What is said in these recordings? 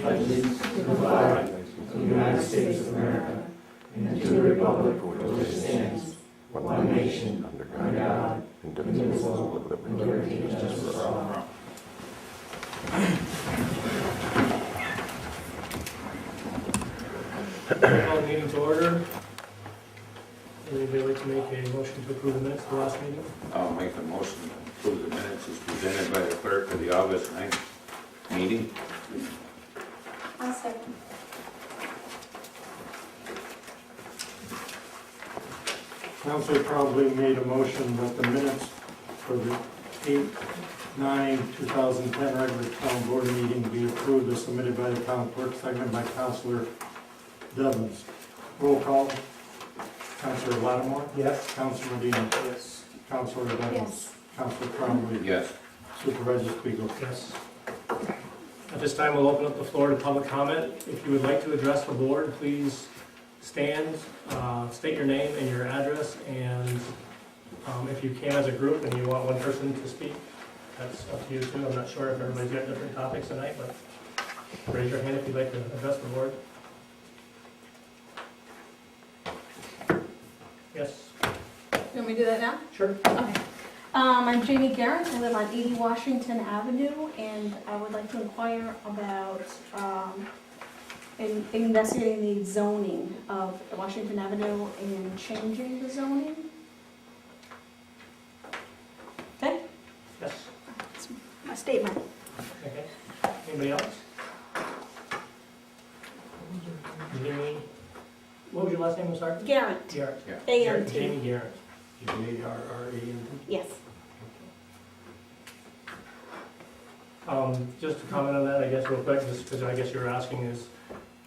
allegiance to the flag of the United States of America and to the republic for which it stands, one nation, under God, indivisible, with liberty and justice for all. Call the meeting to order. Anybody like to make a motion to approve the minutes of the last meeting? I'll make a motion to approve the minutes as presented by the clerk of the August 9th meeting. I'll second. Council probably made a motion that the minutes for the 8/9/2010 regular town board meeting be approved as submitted by the town clerk, seconded by Councilor Devens. Roll call. Councilor Lattimore? Yes. Councilor Medina? Yes. Councilor Devens? Yes. Councilor Cromwell? Yes. Supervisor Spiegel? Yes. At this time, we'll open up the floor to public comment. If you would like to address the board, please stand, state your name and your address, and if you can as a group and you want one person to speak, that's up to you too. I'm not sure if everybody's got different topics tonight, but raise your hand if you'd like to address the board. Yes, You want me to do that now? sure. Okay. I'm Jamie Garrett. I live on 80 Washington Avenue, and I would like to inquire about investigating the zoning of Washington Avenue and changing the zoning. Okay? Yes. That's my statement. Okay. Anybody else? Jamie, what was your last name, I'm sorry? Garrett. Garrett. A-N-T. Jamie Garrett. G-A-R-R-E-N-T. Yes. Just to comment on that, I guess real quick, just because I guess you were asking, is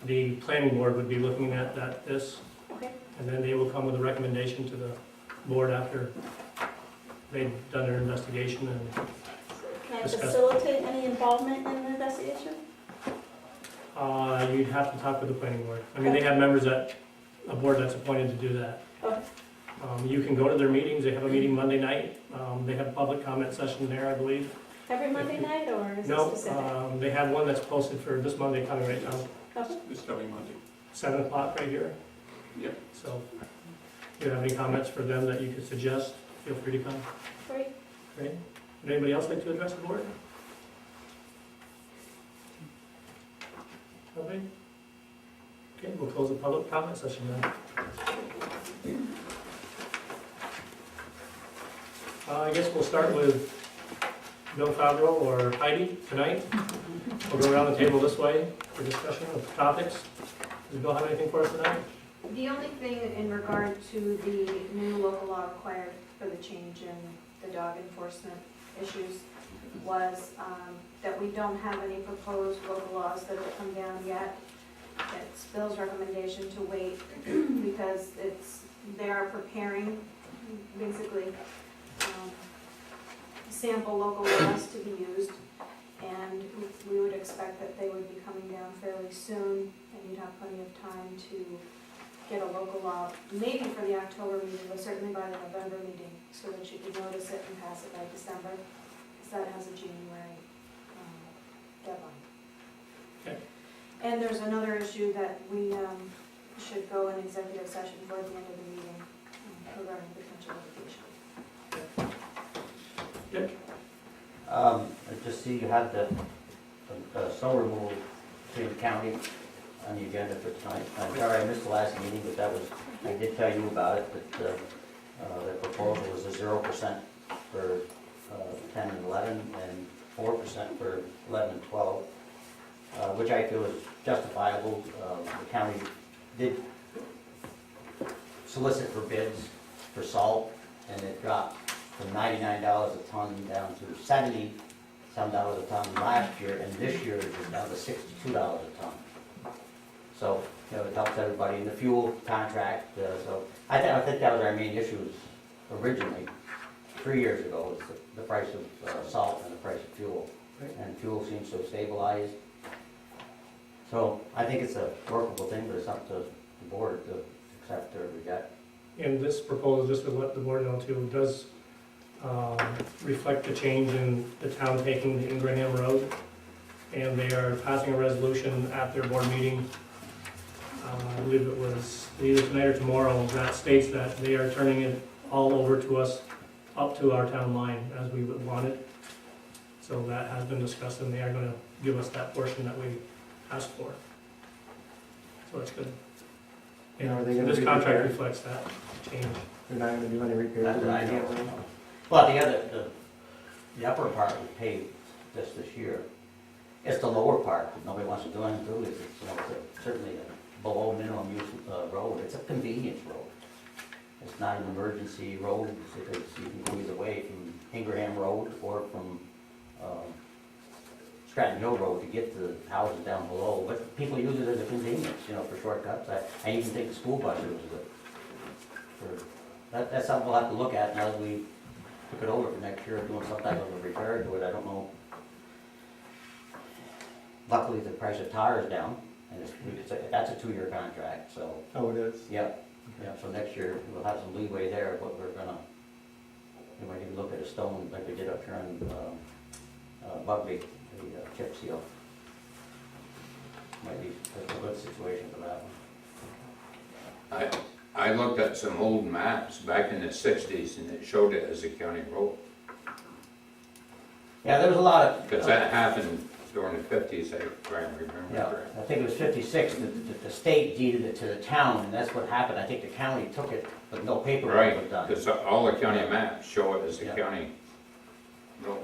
the planning board would be looking at this, Okay. and then they will come with a recommendation to the board after they've done their investigation and Can I Discuss. facilitate any involvement in the investigation? you'd have to talk with the planning board. I mean, they have members a board that's appointed to do that. Okay. You can go to their meetings, they have a meeting Monday night, they have a public comment session there, I believe. Every Monday night, or is it No, specific? they have one that's posted for this Monday coming right now, Okay. This coming Monday. 7 o'clock right here. Yep. So, if you have any comments for them that you could suggest, feel free to come. Great. Great. Would anybody else like to address the board? Nobody? Okay, we'll close the public comment session then. I guess we'll start with Bill Fabro or Heidi tonight. We'll go around the table this way for discussion of topics. Does Bill have anything for us tonight? The only thing in regard to the new local law required for the change in the dog enforcement issues was that we don't have any proposed local laws that have come down yet. It's Bill's recommendation to wait because they are preparing basically sample local laws to be used, and we would expect that they would be coming down fairly soon, and you'd have plenty of time to get a local law, maybe for the October meeting, but certainly by the November meeting, so that you could notice it and pass it by December, because that has a January deadline. Okay. And there's another issue that we should go in executive session for at the end of the meeting regarding potential litigation. I just see you have the snow removal between the county on the agenda for tonight. I'm sorry I missed the last meeting, but I did tell you about it, that the proposal was a 0% for 10 and 11 and 4% for 11 and 12, which I feel is justifiable. The county did solicit for bids for salt, and it dropped from $99 a ton down to $70-some a ton last year, and this year it's down to $62 a ton. So, it helps everybody in the fuel contract. So I think that was our main issue originally, 3 years ago, was the price of salt and the price of fuel. Right. And fuel seems to have stabilized. So I think it's a workable thing, but it's up to the board to accept or reject. And this proposal, just to let the board know too, does reflect the change in the town taking the Ingraham Road and they are passing a resolution at their board meeting. I believe it was either tonight or tomorrow, that states that they are turning it all over to us, up to our town line as we would want it. So that has been discussed, and they are gonna give us that portion that we asked for. So that's good. And are they So gonna this be contract repaired? reflects that change. They're not gonna do any repairs? That's to what I the know. camera? Well, the upper part was paved this year. It's the lower part that nobody wants to do anything to. It's, you know, it's certainly a below minimum use road. It's a convenience road. It's not an emergency road, because you can go either way from Ingraham Road or from Stratton Hill Road to get to the houses down below. But people use it as a convenience, you know, for shortcuts. I even think the school bus uses it. That's something we'll have to look at now that we took it over for next year, doing some type of a repair to it. I don't know. Luckily, the price of tires is down, and that's a 2-year contract, so. Oh, it is? Yeah, so next year, we'll have some leeway there, but we're gonna, we might even look at a stone like we did up here in Bugby, the chip seal. Might be a good situation for that one. I looked at some old maps back in the 60s and it showed it as a county road. Yeah, there was a lot of. Because that happened during the 50s, I remember. Yeah, I think it was 56, the state deeded it to the town, and that's what happened. I think the county took it, but no paperwork was Right, done. because all the county maps show it as a Yeah. county road.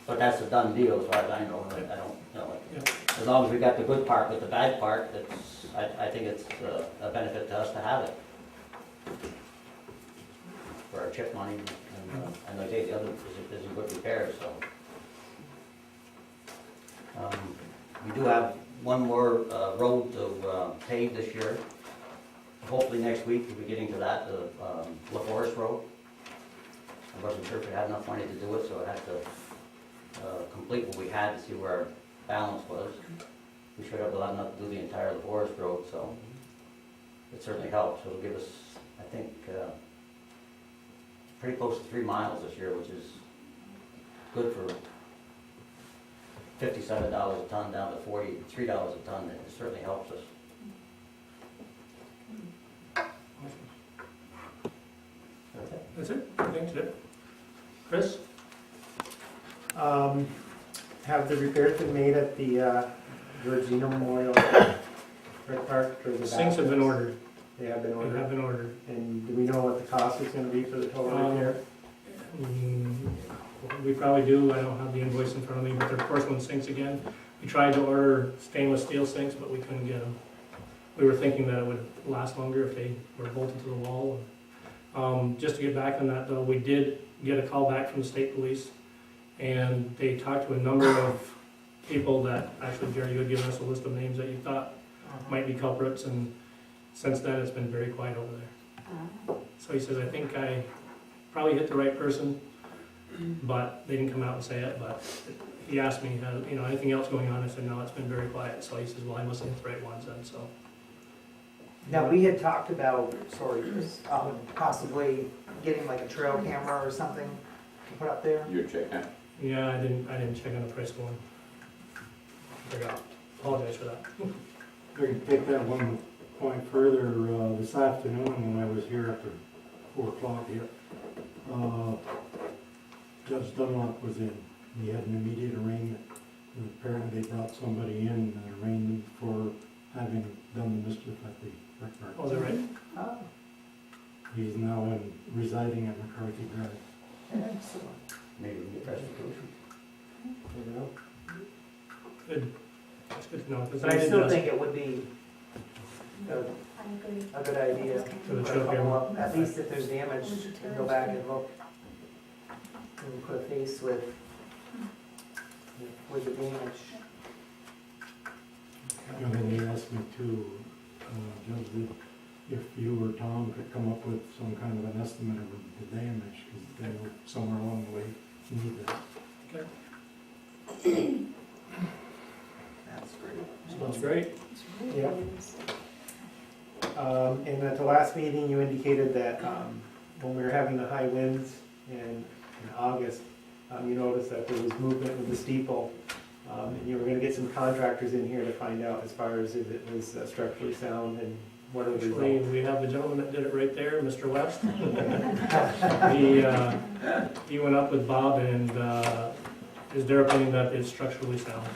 But that's a done deal, as far as I know. I don't, you know, Yeah. as long as we got the good part with the bad part, I think it's a benefit to us to have it. For our chip money, and like I say, the other is in good repair, so. We do have one more road to pave this year. Hopefully next week we'll be getting to that, the La Forest Road. I wasn't sure if we had enough money to do it, so I had to complete what we had to see where our balance was. We should have enough to do the entire La Forest Road, so it certainly helps. It'll give us, I think, pretty close to 3 miles this year, which is good for $57 a ton down to $43 a ton. It certainly helps us. Okay. That's it? Thanks, Chip. Chris? Have the repairs been made at the Georgino Memorial Rec Park? Or the Sinks have been bathrooms? ordered. They have been They ordered? have been ordered. And do we know what the cost is gonna be for the total repair? We probably do. I don't have the invoice in front of me, but they're porcelain sinks again. We tried to order stainless steel sinks, but we couldn't get them. We were thinking that it would last longer if they were bolted to the wall. Just to get back on that though, we did get a call back from the state police, and they talked to a number of people that, actually Jerry, you had given us a list of names that you thought might be culprits, and since then it's been very quiet over there. So he says, I think I probably hit the right person, but they didn't come out and say it, but he asked me, you know, anything else going on? I said, no, it's been very quiet. So he says, well, I must have hit the right ones then, so. Now, we had talked about, possibly getting like a trail camera or something to put up there. You check that? Yeah, I didn't check on the price one. Forgot. Apologize for that. I can take that one point further. This afternoon when I was here after 4 o'clock here, Judge Dunlop was in. He had an immediate arraignment. And apparently they brought somebody in and arraigned him for having done the mischief at the rec park. Oh, is that right? Oh, He's now residing at McCarthy Drive. excellent. Maybe we can get restitution. You know? Good. That's good to know. 'Cause But I did still ask think it would be a, I agree. a good idea. For the Put a trail couple camera. up, at least if there's damage, and go back and look. And put a face with the damage. And then he asked me to, Judge, if you or Tom could come up with some kind of an estimate of the damage, because they were somewhere along the way need that. That's great. Sounds great. Yeah. And at the last meeting, you indicated that when we were having the high winds in August, you noticed that there was movement with the steeple And you were gonna get some contractors in here to find out as far as if it was structurally sound and what are the Actually, results. we have the gentleman that did it right there, Mr. West. He went up with Bob and is their opinion that it's structurally sound.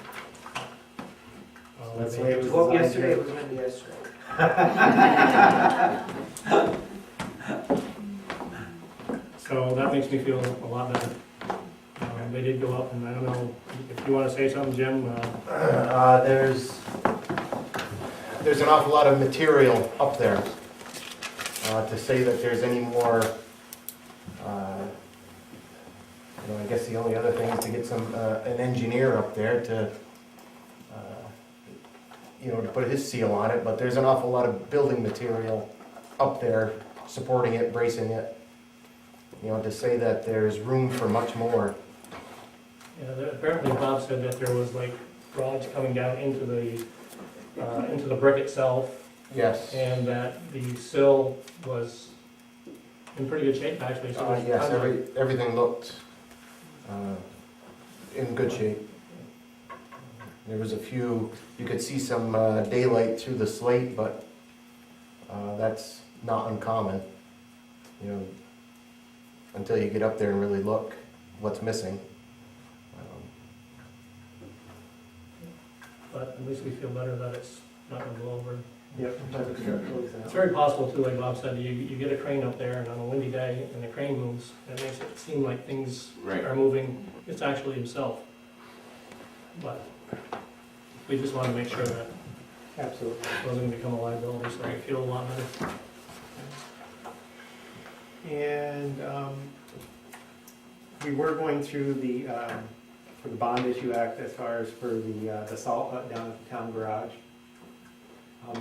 That's the way it was Well, designed yesterday, here. it was meant to be yesterday. So that makes me feel a lot better. They did go up, and I don't know, if you want to say something, Jim, There's an awful lot of material up there. To say that there's any more, I guess the only other thing is to get an engineer up there to, to put his seal on it, but there's an awful lot of building material up there supporting it, bracing it. To say that there's room for much more. apparently Bob said that there was like rods coming down into the brick itself, Yes. and that the sill was in pretty good shape, actually. So there's Yes, tons of- everything looked in good shape. There was a few, you could see some daylight through the slate, but that's not uncommon. Until you get up there and really look what's missing. But at least we feel better that it's not gonna blow over. Yep, sometimes it's structurally sound. It's very possible too, like Bob said, you get a crane up there and on a windy day and the crane moves, it makes it seem like things Right. are moving, it's actually himself. But we just wanna make sure that Absolutely. it wasn't gonna become a liability, so I feel a lot better. And we were going through for the bond issue act as far as for the salt hut down at the town garage.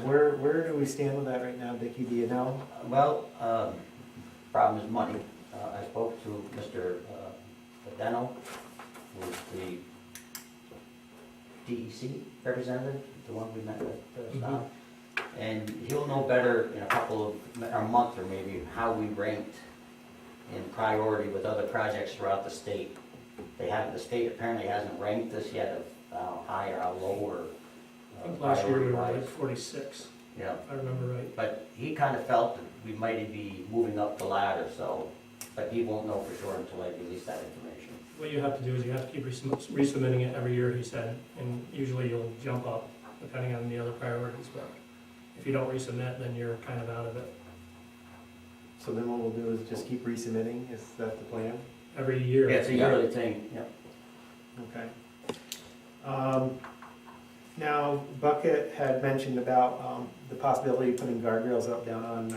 Where do we stand with that right now, Dickie, do you know? Well, problem is money. I spoke to Mr. Deno, who's the DEC representative, the one we met with now. And he'll know better in a month or maybe, how we ranked in priority with other projects throughout the state. The state apparently hasn't ranked us yet of how high or how low or I think last year we were priority-wise. like 46, Yeah, if I remember right. but he kind of felt that we might be moving up the ladder, so, but he won't know for sure until I release that information. What you have to do is you have to keep resubmitting it every year, he said, and usually you'll jump up depending on the other priorities, but if you don't resubmit, then you're kind of out of it. So then what we'll do is just keep resubmitting, is that the plan? Every year. Yeah, it's a yearly thing, yeah. Okay. Now, Bucket had mentioned about the possibility of putting guardrails up down on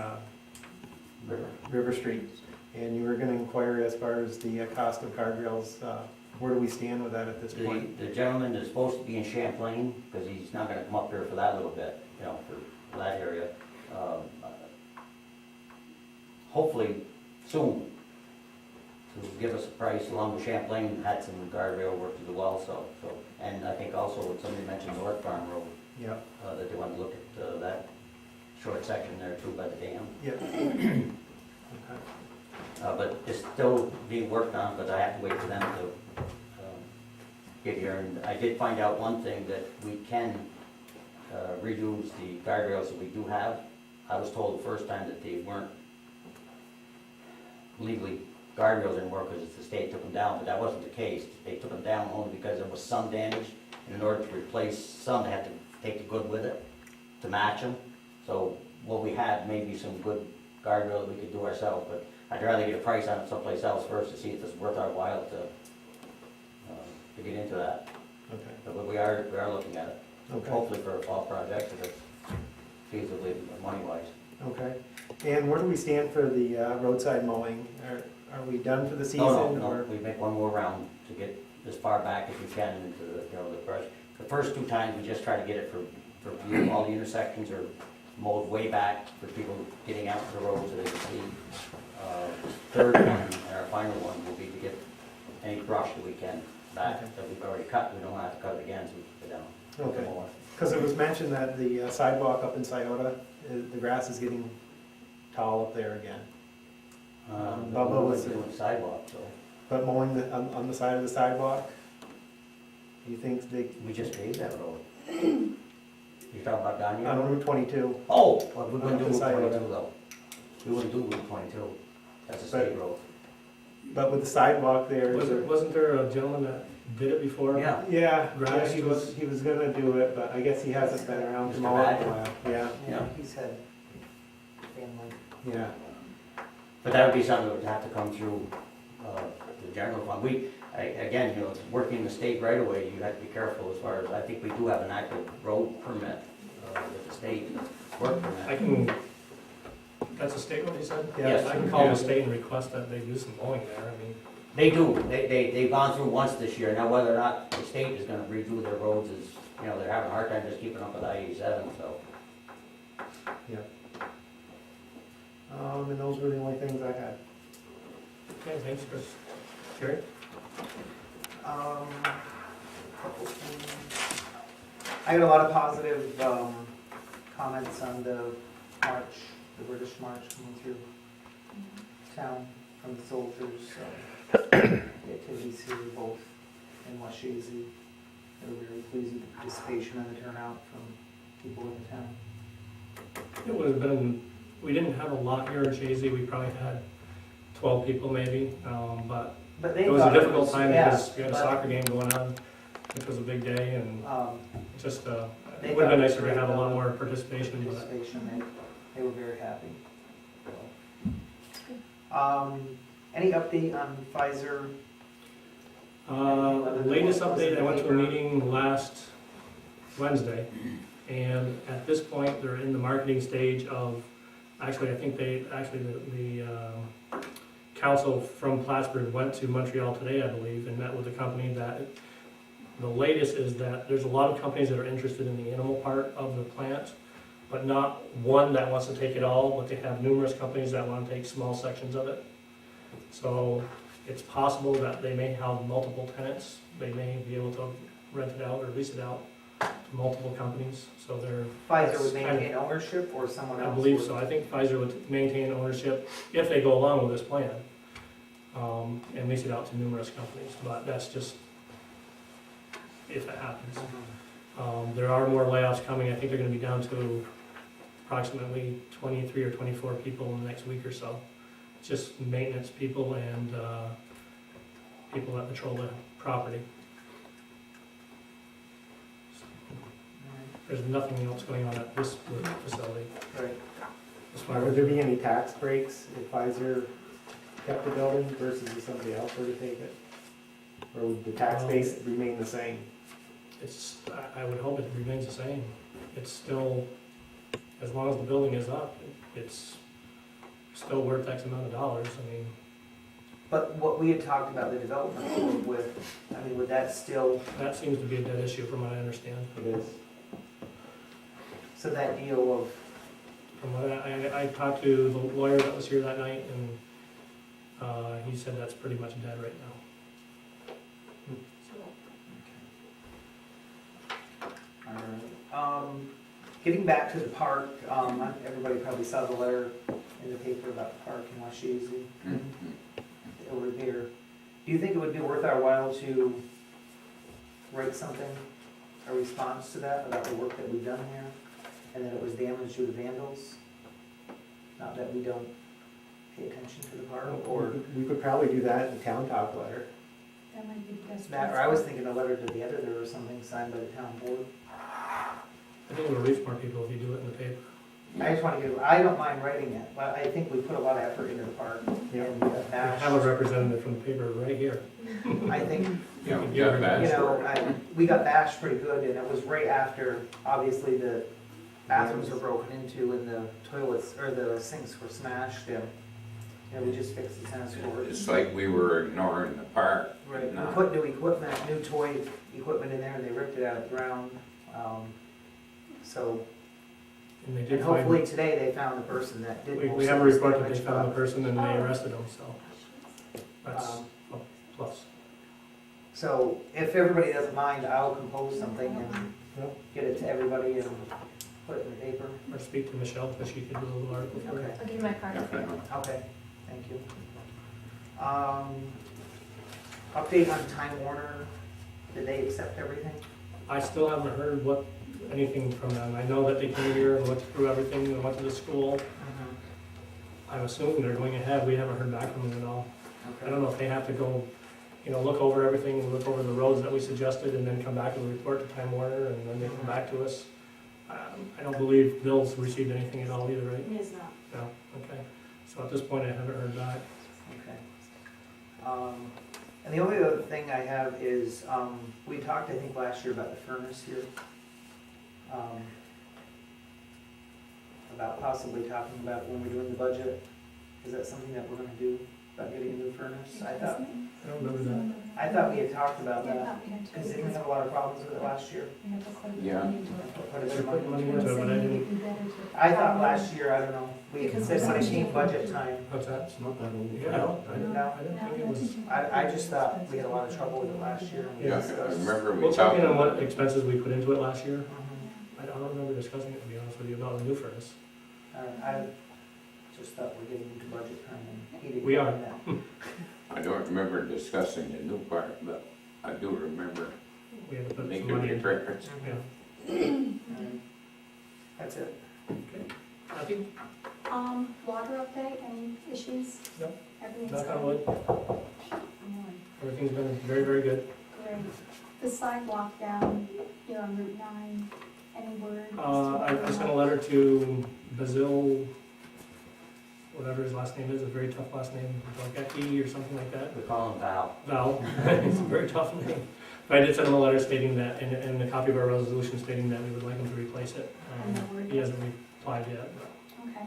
River Street. And you were gonna inquire as far as the cost of guardrails, where do we stand with that at this point? The gentleman is supposed to be in Champlain, because he's not gonna come up here for that little bit, for that area. Hopefully soon, to give us a price, along with Champlain had some guardrail work to do also, so. And I think also, what somebody mentioned North Farm Road, Yeah, that they want to look at that short section there too by the dam. yeah. Okay. But it's still being worked on, but I have to wait for them to get here. And I did find out one thing, that we can redo the guardrails that we do have. I was told the first time that they weren't legally guardrails anymore because the state took them down, but that wasn't the case. They took them down only because there was some damage, and in order to replace some, they had to take the good with it to match them. So what we had may be some good guardrail that we could do ourselves, but I'd rather get a price on it someplace else first to see if it's worth our while to get into that. Okay. But we are looking at it, Okay. hopefully for a fall project, if it's feasibly money-wise. Okay. And where do we stand for the roadside mowing? Are we done for the season? No, or- we make one more round to get as far back as we can into the brush. The first two times, we just try to get it for view. All the intersections are mowed way back for people getting out to the road so they can see. Third one, and our final one, will be to get any brush that we can back Okay. that we've already cut. We don't have to cut it again, so we can go down. Okay. More. Because it was mentioned that the sidewalk up in Scioto, the grass is getting tall up there again. Bubba Bubba was- was doing sidewalk, so. But mowing on the side of the sidewalk? Do you think they, We just paved that road. You talking about down here? on Route 22? Oh, well, we wouldn't do On the Route side of it. 22 though. We wouldn't do Route 22. That's a state road. But with the sidewalk there, is there- Wasn't there a gentleman that did it before? Yeah. yeah, Grass he was gonna do it, but I guess he hasn't been around to Mr. mow it in a Badger? while. Yeah, Yeah. he's had family. Yeah. But that would be something that would have to come through the general fund. Again, you know, working the state right away, you have to be careful as far as, I think we do have an active road permit with the state work I permit. can, that's a state road, you said? Yes. I can call the state and request that they do some mowing there, I mean, They do, they've gone through once this year. Now, whether or not the state is gonna redo their roads is, you know, they're having a hard time just keeping up with I-87, so. And those were the only things I had. okay, thanks, Chris. Jerry? Couple things. I had a lot of positive comments on the march, the British march coming through town from the soldiers. The activities here both in West Chazy. They were very pleased with the participation and the turnout from people in the town. It would have been, we didn't have a lot here in Chazy, we probably had 12 people maybe, but But they it was a thought difficult time yeah, because we had a but, soccer game going on, which was a big day, and just, they it would have been thought nicer to great have a lot about more participation, but participation. They were very happy. Any update on Pfizer? Latest update, I went to a meeting last Wednesday, and at this point, they're in the marketing stage of, actually, I think the council from Plattsburgh went to Montreal today, I believe, and met with a company that, the latest is that there's a lot of companies that are interested in the animal part of the plant, but not one that wants to take it all, but they have numerous companies that want to take small sections of it. So it's possible that they may have multiple tenants, they may be able to rent it out or lease it out to multiple companies, so they're, Pfizer would maintain ownership or someone I else? believe would? so, I think Pfizer would maintain ownership if they go along with this plan, and lease it out to numerous companies, but that's just if it happens. There are more layoffs coming, I think they're gonna be down to approximately 23 or 24 people in the next week or so. Just maintenance people and people that patrol the property. There's nothing else going on at this facility. Right. As far Would as there be any tax breaks if Pfizer kept the building versus if somebody else were to take it? Or would the tax base remain the same? it's, I would hope it remains the same. It's still, as long as the building is up, it's still worth X amount of dollars. I mean, But what we had talked about, the development with, I mean, would that still, that seems to be a dead issue from what I understand. It is. so that deal of, From what I talked to the lawyer that was here that night, and he said that's pretty much dead right now. getting back to the park, everybody probably saw the letter in the paper about the park in West Chazy over there. Do you think it would be worth our while to write something, a response to that, about the work that we've done here, and that it was damaged due to vandals? Not that we don't pay attention to the park, or We could probably do that in the town talk letter. That might be the best. that, or I was thinking a letter to the editor or something signed by the town board. I think it would reach more people if you do it in the paper. I just want to get, I don't mind writing it, but I think we put a lot of effort into the park, and we got I bashed. have a representative from the paper right here. I think, Yeah, You we got can that. you know, we got bashed pretty good, and it was right after, obviously, the bathrooms were broken into and the toilets, or the sinks were smashed, and we just fixed the tennis court. It's like we were ignoring the park. Right, No. we put new equipment, new toy equipment in there, and they ripped it out of the ground. So, And they and did find, hopefully today they found the person that did most of we have a this report that they damage, found the but, person and they arrested him, so that's um, a plus. So if everybody doesn't mind, I'll compose something and get it to everybody and put it in the paper. Or speak to Michelle, because she could do a little article for Okay, it. I'll give you my card. okay, thank you. Update on Time Warner Did they accept everything? I still haven't heard anything from them. I know that they came here and looked through everything and went to the school. I'm assuming they're going ahead. We haven't heard back from them at all. I don't know if they have to go, look over everything, look over the roads that we suggested, and then come back and report to Time Warner, and then they come back to us. I don't believe Bill's received anything at all either, right? It is not. No, okay. So at this point, I haven't heard back. Okay. And the only other thing I have is, we talked, I think, last year about the furnace here. About possibly talking about when we're doing the budget. Is that something that we're gonna do, about getting a new furnace? I don't remember that. I thought we had talked about that, because didn't we have a lot of problems with it last year? Yeah. Quite a bit of Put money. money into it, but I didn't. I thought last year, I don't know, we said when it came budget time. What's that? It's not that old. Yeah, I didn't think it was. I just thought we had a lot of trouble with it last year. and we Yeah, I discussed- remember we We'll check talked in on what about it. expenses we put into it last year. Mhm. I don't remember discussing it, to be honest with you, about a new furnace. I just thought we're getting into budget time and he didn't. We are. mind that. I don't remember discussing the new part, but I do remember We had to put some making money into it. repairs. Yeah. Alright. That's it. Kathy? Water update, any issues? No. Everything's Knock on good? wood. Everything's been very, very good. Great. The sidewalk down here on Route 9, any word? as to I sent a letter to Basil, whatever his last name is, a very tough last name, Borgecki or something like that. We call him Val. Val, it's a very tough name. But I did send him a letter stating that, and a copy of our resolution stating that we would like him to replace it. And no word? He hasn't replied yet, but Okay,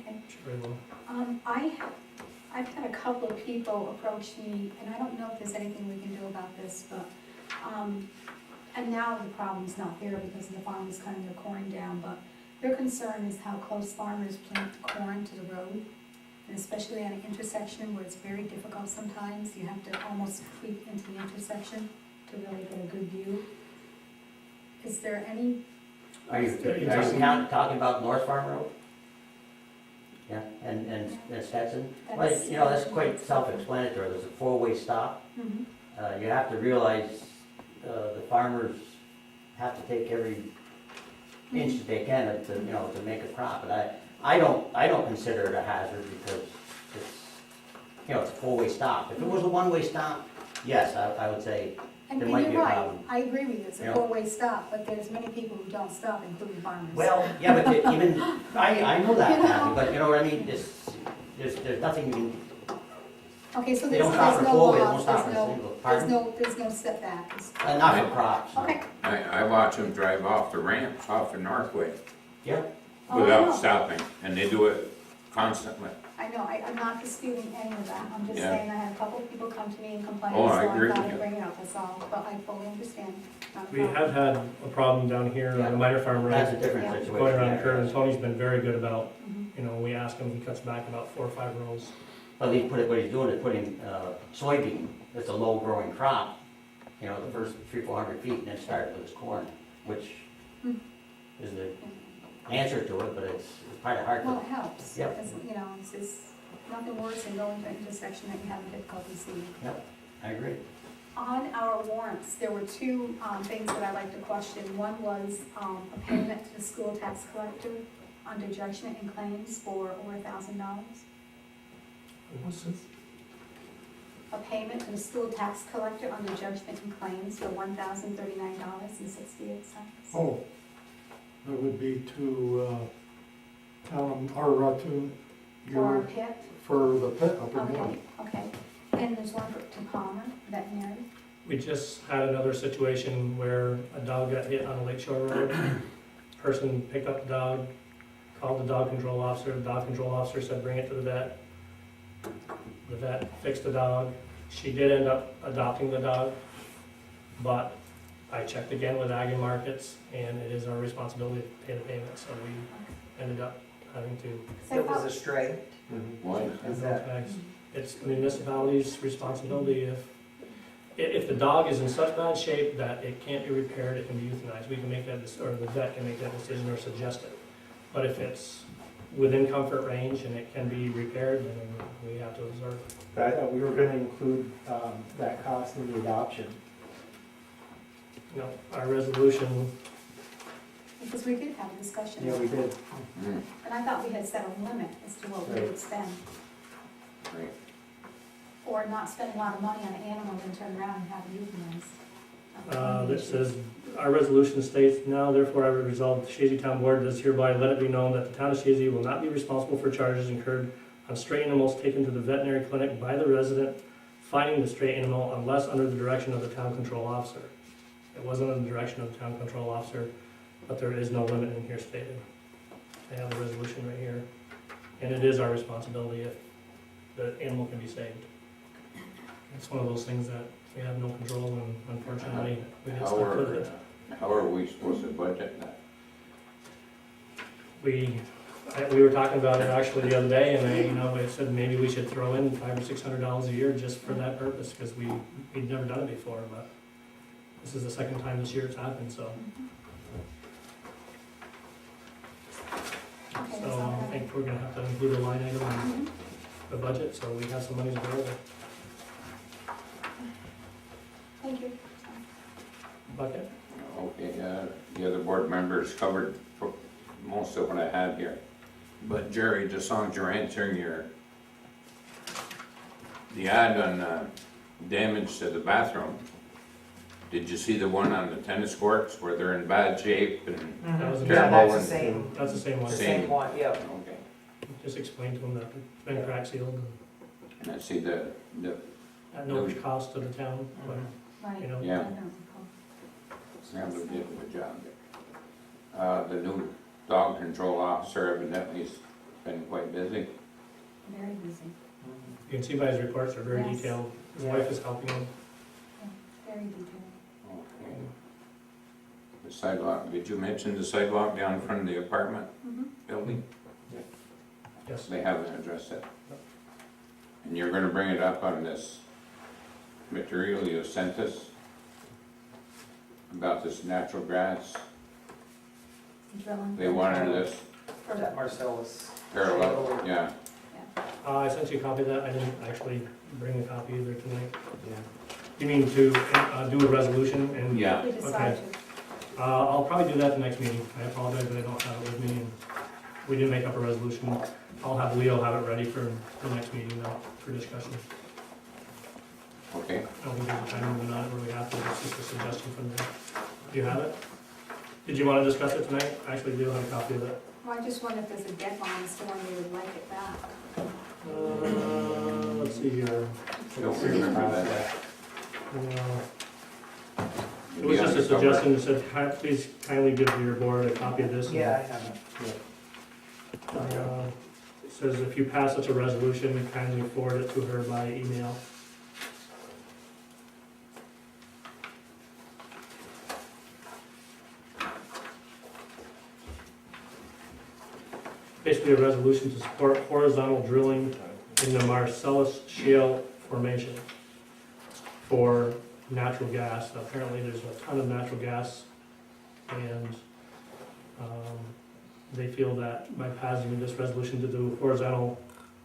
okay. sure he will. I've had a couple of people approach me, and I don't know if there's anything we can do about this, but, and now the problem's not there because the farmers cutting their corn down, but their concern is how close farmers plant the corn to the road, and especially at an intersection where it's very difficult sometimes, you have to almost creep into the intersection to really get a good view. Is there any? Are you talking about North Farm Road? Yeah, and Stetson? Well, that's quite self-explanatory. There's a four-way stop. Mhm. You have to realize, the farmers have to take every inch that they can to make a crop. And I don't consider it a hazard because it's a four-way stop. If it was a one-way stop, yes, I would say And there might be you're a right, problem. I agree with you, it's a Yeah. four-way stop, but there's many people who don't stop, including farmers. Well, yeah, but even, I know that, You know. Kathy, but you know what I mean? There's nothing you can, Okay, so they there's don't stop for no four-way, they laws, won't stop there's for a no, single. there's Pardon? no setbacks. Not for crops. no. Okay. I watch them drive off the ramps off in Northway Yeah, Oh, I without know. stopping, and they do it constantly. I know, I'm not disputing any of that, I'm just Yeah. saying I had a couple of people come to me and complain, Oh, so I I agree thought with I'd you. bring it up, that's all, but I fully understand. Not a We problem. have had a problem down here on the minor farm that's road, a different Yeah. situation. going around the there. curve, and Tony's been very good about, Mhm. we ask him, he cuts back about 4 or 5 rows. Well, what he's doing is putting soybean, it's a low-growing crop, the first 300-400 feet, and then start with his corn, which Hmm. is the answer to it, but it's kind of hard Well, to. it helps, Yep. it's just nothing worse than going to an intersection that you have difficulty seeing. I agree. On our warrants, there were two things that I'd like to question. One was a payment to the school tax collector under judgment and claims for over $1,000. What's this? A payment to the school tax collector under judgment and claims for $1,039.68. Oh, that would be to, or to For our your, pit? for the pit up in Okay, north. okay. And there's one to Palmer, veterinary. We just had another situation where a dog got hit on a Lakeshore Road. Person picked up the dog, called the dog control officer. The dog control officer said, bring it to the vet. The vet fixed the dog. She did end up adopting the dog, but I checked again with Ag and Markets, and it is our responsibility to pay the payment, so we ended up having to. So It was a stray. Why? Is that, It's the municipality's responsibility if the dog is in such bad shape that it can't be repaired, it can be euthanized. We can make that, or the vet can make that decision or suggest it. But if it's within comfort range and it can be repaired, then we have to observe. But I thought we were gonna include, that cost in the adoption. No, our resolution, Because we did have a discussion. Yeah, we did. Mm, And I thought we had set a limit as to what we would spend, right. or not spend a lot of money on an animal and then turn around and have it euthanized. that says, our resolution states, now therefore I resolve the Chazy Town Board does hereby let it be known that the town of Chazy will not be responsible for charges incurred on stray animals taken to the veterinary clinic by the resident finding the stray animal unless under the direction of the town control officer. It wasn't under the direction of the town control officer, but there is no limit in here stated. I have the resolution right here, and it is our responsibility if the animal can be saved. It's one of those things that we have no control, and unfortunately, we get stuck with it. How are we supposed to budget that? We were talking about it actually the other day, and I said maybe we should throw in $500 or $600 a year just for that purpose, because we'd never done it before, but this is the second time this year it's happened, so. Okay, that's So all I right. think we're gonna have to include a line item in Mhm. the budget, so we have some money available. Thank you. Bucket? Okay, the other board members covered most of what I had here. But Jerry, just as long as you're answering the ad on damage to the bathroom, did you see the one on the tennis courts where they're in bad shape and? That was a Yeah, terrible that's the and- same, That's the same the one. same one, yep. Okay, Just explain to them that it's been crack sealed and I see the, at no cost to the town, but, Right. you know. Yeah. I know. Sam did a good job there. The new dog control officer evidently has been quite busy. Very busy, You can see by his reports, they're very Yes. detailed. His Yeah. wife is helping him. very detailed. Okay. The sidewalk, did you mention the sidewalk down in front of the apartment Mhm. building? Yes. They haven't addressed it. And you're gonna bring it up on this material you sent us about this natural grass? Drilling. They wanted this For That Marcellus. parallel, yeah. I sent you a copy of that. I didn't actually bring a copy either tonight. Yeah. You mean to do a resolution and? Yeah. We decide to. I'll probably do that the next meeting. I apologize, but I don't have it with me, and we didn't make up a resolution. I'll have Leo have it ready for the next meeting though, for discussion. Okay, I don't think there's a time limit on it where we have to, it's just a suggestion from them. Do you have it? Did you want to discuss it tonight? Actually, Leo had a copy of it. Well, I just wonder if there's a deadline as to when we would like it back. Let's see here. don't remember that. It was just a suggestion that said, please kindly give your board a copy of this. Yeah, I have it. It says if you pass such a resolution, kindly forward it to her by email. Basically a resolution to support horizontal drilling in the Marcellus Shale Formation for natural gas. Apparently there's a ton of natural gas, and they feel that by passing this resolution to do horizontal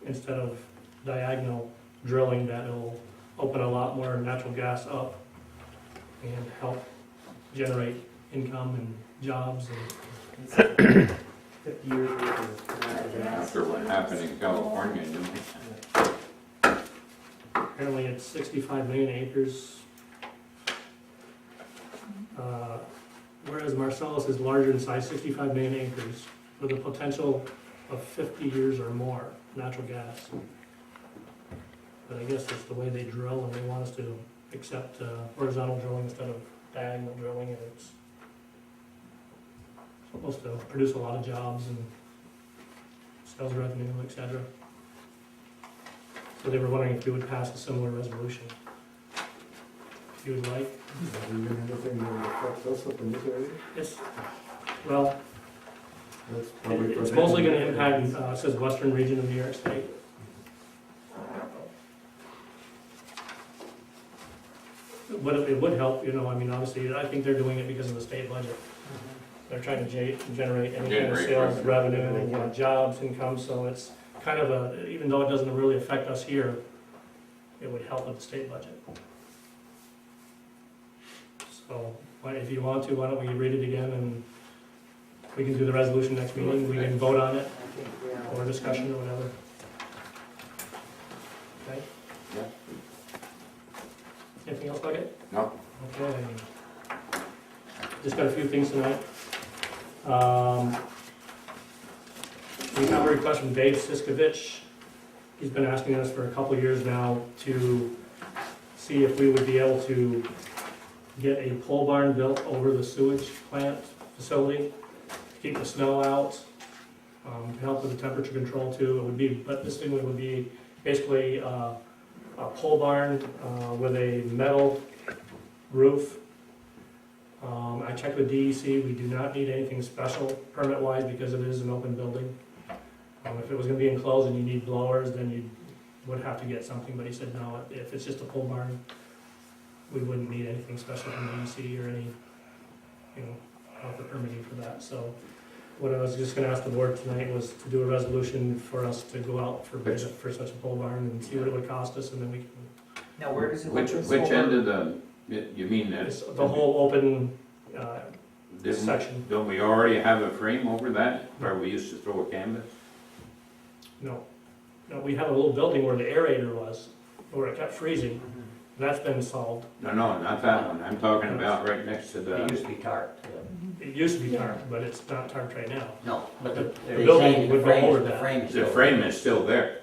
instead of diagonal drilling, that it'll open a lot more natural gas up and help generate income and jobs. And 50 years worth of natural gas. After what happened in California, didn't it? apparently it's 65 million acres. Whereas Marcellus is larger in size, 65 million acres, with a potential of 50 years or more natural gas. But I guess it's the way they drill, and they want us to accept horizontal drilling instead of diagonal drilling, and it's supposed to produce a lot of jobs and sales revenue, etc. So they were wondering if you would pass a similar resolution. If you would like. Have you done anything that affects us up in this area? It's, well, That's probably. it's mostly gonna impact, it says western region of New York State. But it would help, you know, I mean, obviously, I think they're doing it because of the state budget. They're trying to generate any kind of Generate sales, revenue. revenue, jobs, income, so it's kind of a, even though it doesn't really affect us here, it would help with the state budget. So, If you want to, why don't we read it again and we can do the resolution next meeting, we can vote on it, I think, yeah. or discussion or whatever. Okay? Yeah. Anything else, Bucket? No. Okay. Just got a few things tonight. We have a request from Dave Siskovich. He's been asking us for a couple of years now to see if we would be able to get a pole barn built over the sewage plant facility, to keep the snow out, to help with the temperature control too. It would be, but this thing would be basically a pole barn with a metal roof. I checked with DEC, we do not need anything special permit-wise because it is an open building. If it was gonna be enclosed and you need blowers, then you would have to get something, but he said no, if it's just a pole barn, we wouldn't need anything special from DEC or any, proper permitting for that. So what I was just gonna ask the board tonight was to do a resolution for us to go out for bid for such a pole barn and see what it would cost us, and then we can. Now, where does it? Which end of the, you mean that? It's the whole open section. Don't we already have a frame over that, where we used to throw a canvas? No, we have a little building where the aerator was, where it kept freezing. Mhm. That's been solved. No, not that one, I'm talking about right next to It the, used to be tarped, yeah. It used to be tarped, but it's not tarped right now. No, but The they're building saying would the go frame, over the that. frame is the still. frame is still there.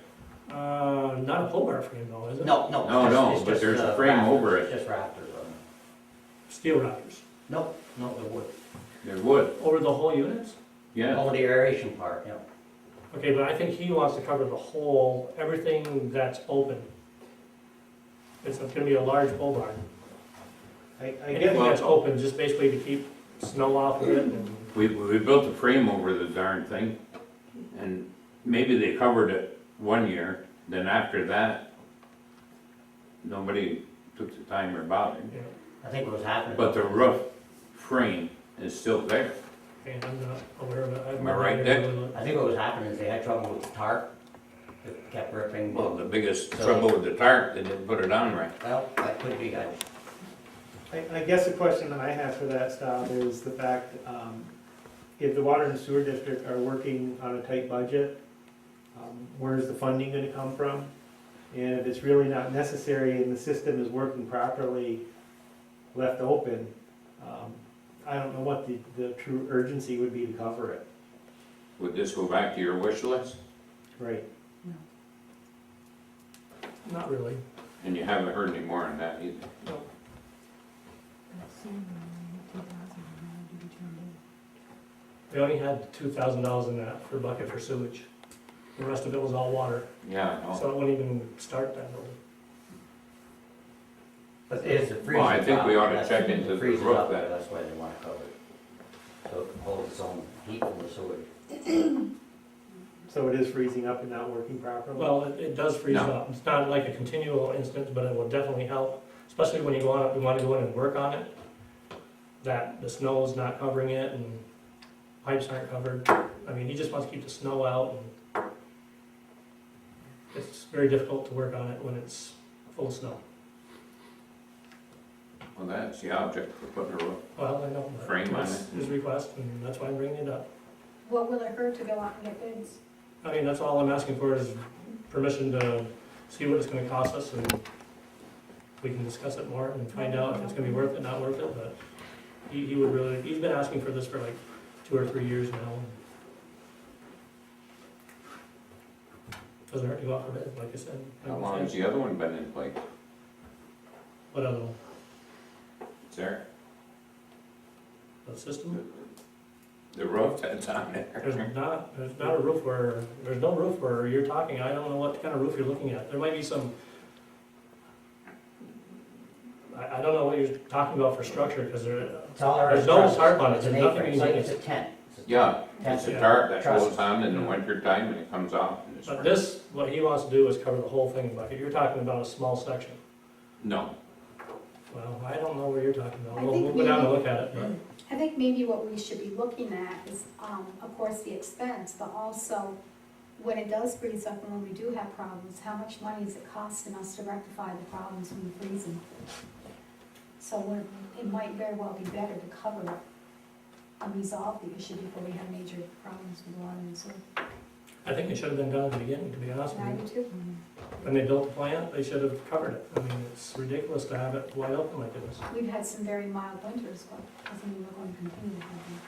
Not a pole barn frame though, is it? No, No, but there's a frame over it. Just rafters on it. Steel rafters. No, the wood. There would, Over the whole unit? yeah. Oh, the aeration part, yeah. Okay, but I think he wants to cover the whole, everything that's open. It's gonna be a large pole barn. I Anything guess, that's open, just basically to keep snow off of it and, We built a frame over the darn thing, and maybe they covered it one year, then after that, nobody took the time or bothered. I think what was happening. But the roof frame is still there. and I'm not aware of it. I've Am I never right, really Dick? looked. I think what was happening is they had trouble with the tarp. It kept ripping. Well, the biggest trouble with the tarp, they didn't put it on right. Well, that could be, I guess the question that I have for that, Staub, is the fact, if the water and sewer district are working on a tight budget, where's the funding gonna come from? And if it's really not necessary and the system is working properly, left open, I don't know what the true urgency would be to cover it. Would this go back to your wish list? Right. Not really. And you haven't heard any more on that either. No. We only had $2,000 in that for bucket for sewage. The rest of it was all water, Yeah, I know. so it wouldn't even start that building. but it's a freezing. Well, I think we ought to problem. check That's- into it the freezes roof up then. there, that's why they want to cover it. So it holds its own heat from the sewage. So it is freezing up and not working properly? Well, it does freeze No. up. It's not like a continual instance, but it will definitely help, especially when you want to go in and work on it. That the snow is not covering it and pipes aren't covered. I mean, he just wants to keep the snow out and it's very difficult to work on it when it's full of snow. Well, that's the object for putting a roof. Well, I know, but Frame on that's it. his request and that's why I'm bringing it up. What will it hurt to go out and get bids? I mean, that's all I'm asking for is permission to see what it's gonna cost us and we can discuss it more and find out if it's gonna be worth it, not worth it, but he would really, he's been asking for this for like 2 or 3 years now. Doesn't hurt to go out for bid, like I said. How long has the other one been in place? What other one? It's there. The system? The roof that's on there. There's not a roof where, there's no roof where you're talking, I don't know what kind of roof you're looking at. There might be some, I don't know what you're talking about for structure, because It's all there's no tarp on it, It's an there's nothing apron, you it's like, can it's a tent. Yeah, Tent. it's a tarp that Truss. goes on in the winter time and it comes off in the But spring. this, what he wants to do is cover the whole thing, Bucket. You're talking about a small section. No, Well, I don't know where you're talking about. I We'll think go down and maybe- look at it, but I think maybe what we should be looking at is, of course, the expense, but also when it does freeze up and when we do have problems, how much money is it costing us to rectify the problems from the freezing? So it might very well be better to cover it and resolve the issue before we have major problems with water and sewer. I think it should have been done at the beginning, to be honest And I with do you. too. When they built the plant, they should have covered it. I mean, it's ridiculous to have it wide open like this. We've had some very mild winters, but doesn't mean we're going to continue to have them.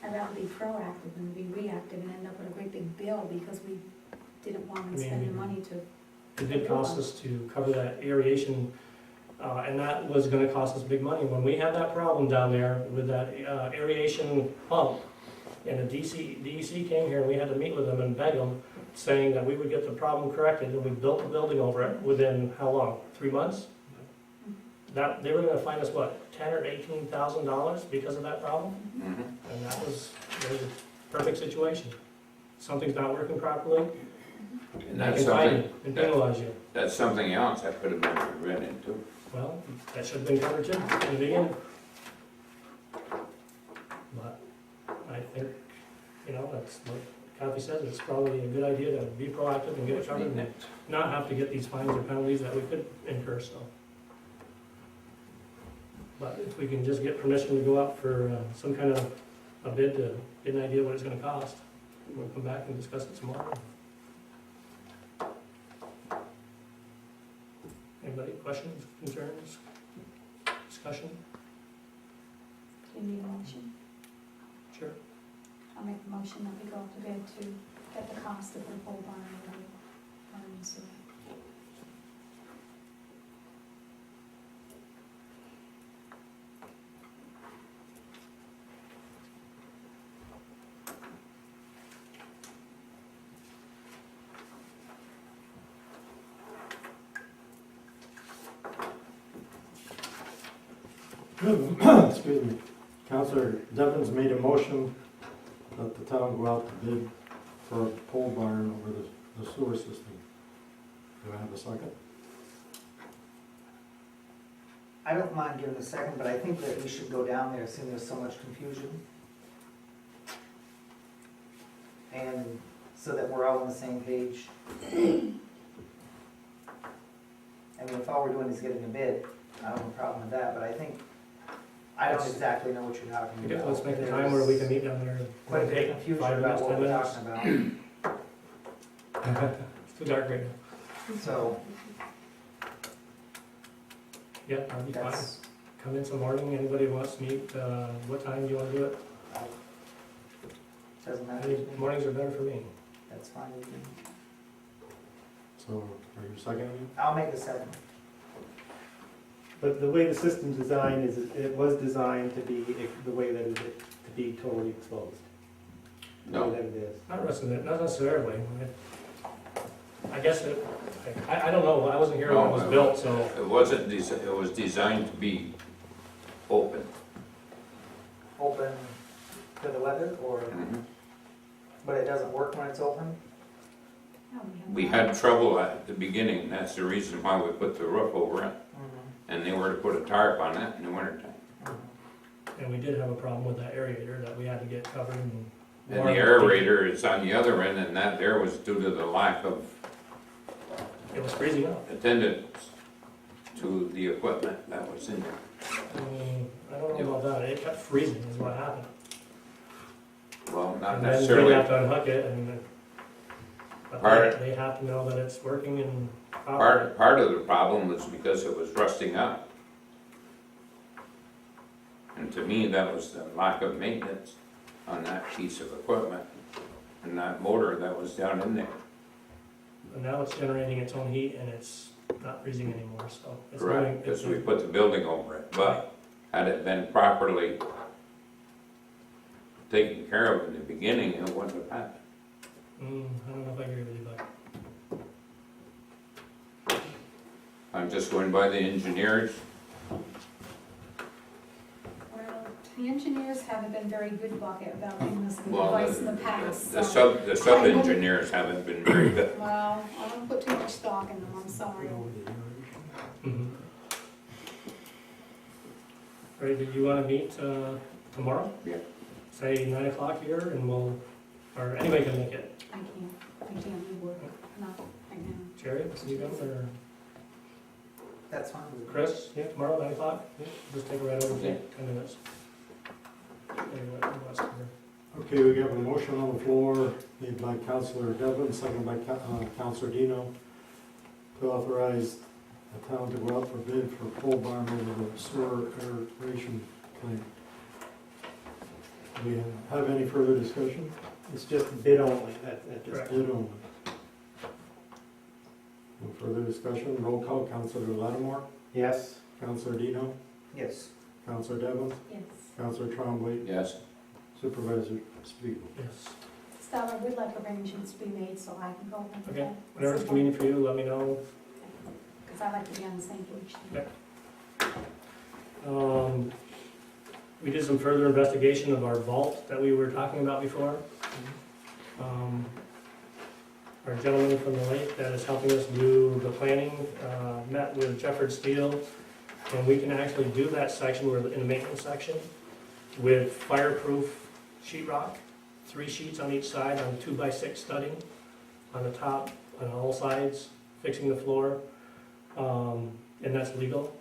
I'd rather be proactive than be reactive and end up with a great big bill because we didn't want to spend the money to. It did cost us to cover that aeration, and that was gonna cost us big money. When we had that problem down there with that aeration pump, and the DEC came here and we had to meet with them and beg them, saying that we would get the problem corrected, and we built the building over it within how long? 3 months? That, they were gonna fine us, what, $10,000 or $18,000 because of that problem? Mhm. And that was a perfect situation. Something's not working properly, And they that's can fine something, you and penalize you. that's something else that could have been prevented too. Well, that should have been covered too, in the beginning. But I think, that's what Kathy says, it's probably a good idea to be proactive and get it covered and not have to get these fines or penalties that we could incur, so. But if we can just get permission to go out for some kind of a bid to get an idea what it's gonna cost, we'll come back and discuss it some more. Anybody, questions, concerns, discussion? Do you need a motion? Sure. I'll make a motion that we go up to bid to get the cost of the pole barn and the barn and sewer. Excuse me. Counselor Devon's made a motion that the town go out to bid for a pole barn over the sewer system. Do I have a second? I don't mind giving a second, but I think that we should go down there, seeing there's so much confusion. And so that we're all on the same page. I mean, if all we're doing is getting a bid, I don't have a problem with that, but I don't exactly know what you're talking Okay, about. let's make a time where we can meet down there. Quite a bit Take of confusion 5 about minutes, what 10 we're minutes. talking about. It's too dark right now. So, Yeah, that'd be fine. that's, Come in some morning, anybody wants to meet, what time do you wanna do it? doesn't matter to Any me. mornings are better for me. That's fine with me. So, are you seconding I'll make a second. But the way the system's designed is, it was designed to be the way that it, to be totally exposed. The way No, that it is. Not necessarily. I guess I don't know, I wasn't here when it was built, so. it wasn't, it was designed to be open. Open to the weather, or, Mhm. but it doesn't work when it's open? No, We had trouble at the beginning, that's the reason why we put the roof over it, and they were to put a tarp on it in the wintertime. And we did have a problem with that aerator that we had to get covered and. And the aerator is on the other end, and that there was due to the lack of It was freezing up. attendance to the equipment that was in there. I don't know about that, it kept freezing is what happened. Well, not And then necessarily. we have to unhook it and, but Part- they have to know that it's working and power. Part of the problem was because it was rusting up. And to me, that was the lack of maintenance on that piece of equipment and that motor that was down in there. And now it's generating its own heat and it's not freezing anymore, so. it's Correct, going- because we put the building over it. But had it been properly taken care of in the beginning, it wouldn't have happened. I don't know if I agree with you, but I'm just going by the engineers. Well, the engineers haven't been very good, Bucket, about giving us the Well, advice in the past, The so. sub-engineers haven't been very good. Well, I don't put too much stock in them, I'm sorry. Mhm. Ready, do you wanna meet, tomorrow? Yeah. Say 9 o'clock here and or anybody can make it. I can't leave work, not right now. Jerry, can you go or? That's fine with me. Chris, Yeah. tomorrow, 9 o'clock? Yeah. Just take a ride over, Okay. 10 minutes. Anyway, what's there? Okay, we have a motion on the floor made by Councilor Devlin, seconded by Councilor Dino, to authorize the town to go out for bid for pole barn over the sewer aeration plant. Do we have any further discussion? It's just bid only at this Correct. Bid only. No further discussion, roll call, Councilor Lattimore, Yes. Councilor Dino, Yes. Councilor Devlin, Yes. Councilor Trombley, Yes, Supervisor Spiegel. Yes. Stella, we'd like arrangements to be made so I can go over to Okay. them. Whenever it's convenient for you, let me know. Because I like to be on the same page. We did some further investigation of our vault that we were talking about before. Our gentleman from the lake that is helping us do the planning, met with Jefford Steel, and we can actually do that section, we're in the maintenance section, with fireproof sheetrock, 3 sheets on each side on 2x6 studding, on the top, on all sides, fixing the floor, and that's legal.